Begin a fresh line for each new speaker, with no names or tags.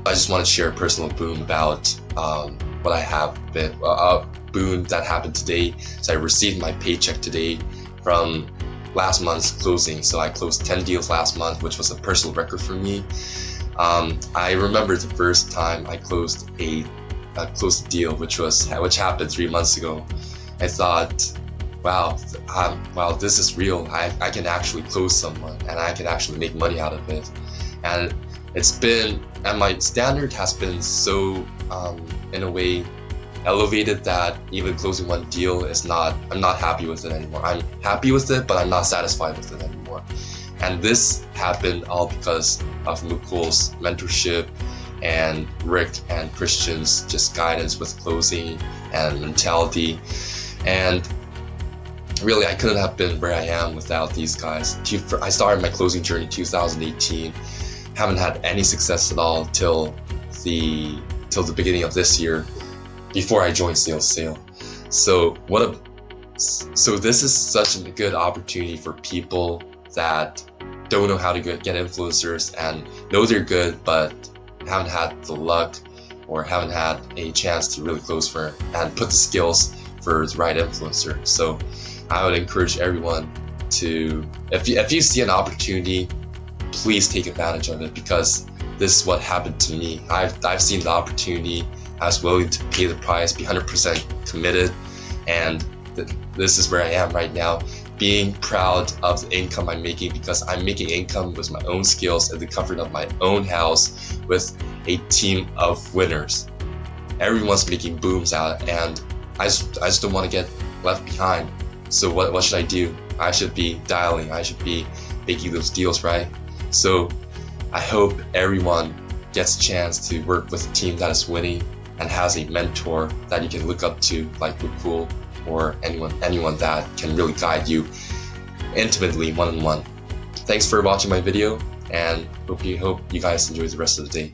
I just want to share a personal boon about what I have been, boon that happened today. So I received my paycheck today from last month's closing. So I closed 10 deals last month, which was a personal record for me. I remember the first time I closed a deal, which happened 3 months ago. I thought, wow, this is real. I can actually close someone, and I can actually make money out of it. And my standard has been so, in a way, elevated that even closing one deal I'm not happy with it anymore. I'm happy with it, but I'm not satisfied with it anymore. And this happened all because of Mukul's mentorship and Rick and Christian's just guidance with closing and mentality. And really, I couldn't have been where I am without these guys. I started my closing journey in 2018. Haven't had any success at all till the beginning of this year, before I joined Sale. So this is such a good opportunity for people that don't know how to get influencers and know they're good but haven't had the luck or haven't had a chance to really close for and put the skills for the right influencer. So I would encourage everyone to, if you see an opportunity, please take advantage of it, because this is what happened to me. I've seen the opportunity. I was willing to pay the price, be 100% committed, and this is where I am right now, being proud of the income I'm making, because I'm making income with my own skills in the comfort of my own house with a team of winners. Everyone's making booms out, and I just don't want to get left behind. So what should I do? I should be dialing. I should be making those deals, right? So I hope everyone gets a chance to work with a team that is winning and has a mentor that you can look up to, like Mukul, or anyone that can really guide you intimately, one-on-one. Thanks for watching my video, and hope you guys enjoy the rest of the day.